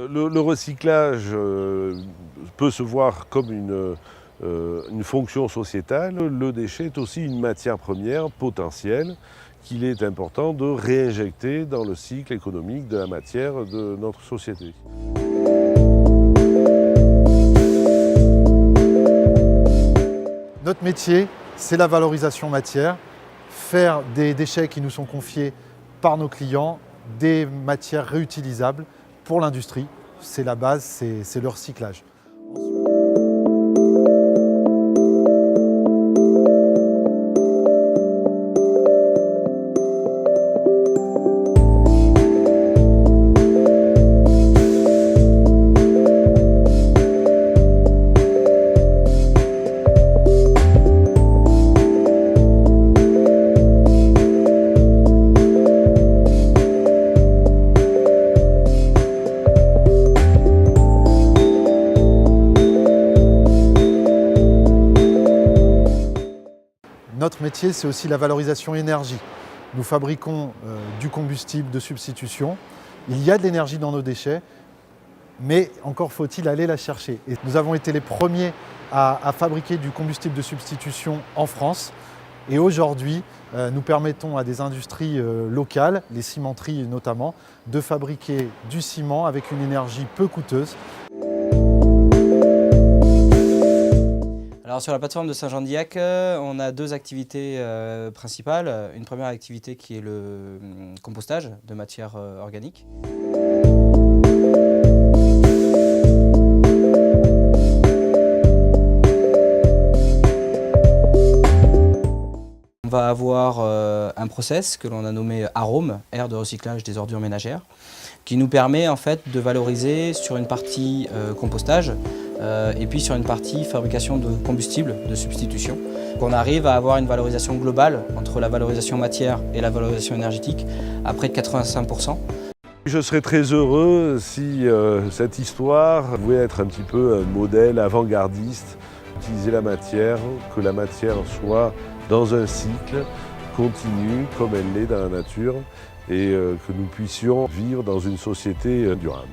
Le recyclage peut se voir comme une fonction sociétale. Le déchet est aussi une matière première potentielle qu'il est important de réinjecter dans le cycle économique de la matière de notre société. Notre métier, c'est la valorisation matière, faire des déchets qui nous sont confiés par nos clients, des matières réutilisables pour l'industrie. C'est la base, c'est le recyclage. Notre métier, c'est aussi la valorisation énergie. Nous fabriquons du combustible de substitution. Il y a de l'énergie dans nos déchets, mais encore faut-il aller la chercher. Et nous avons été les premiers à fabriquer du combustible de substitution en France. Et aujourd'hui, nous permettons à des industries locales, les cimenteries notamment, de fabriquer du ciment avec une énergie peu coûteuse. Alors sur la plateforme de Saint-Jean-d'Illac, on a deux activités principales. Une première activité qui est le compostage de matières organiques. On va avoir un process que l'on a nommé AROM, aire de recyclage des ordures ménagères, qui nous permet en fait de valoriser sur une partie compostage et puis sur une partie fabrication de combustible de substitution. On arrive à avoir une valorisation globale entre la valorisation matière et la valorisation énergétique à près de 85%. Je serais très heureux si cette histoire pouvait être un petit peu un modèle avant-gardiste, utiliser la matière, que la matière soit dans un cycle continu comme elle l'est dans la nature et que nous puissions vivre dans une société durable.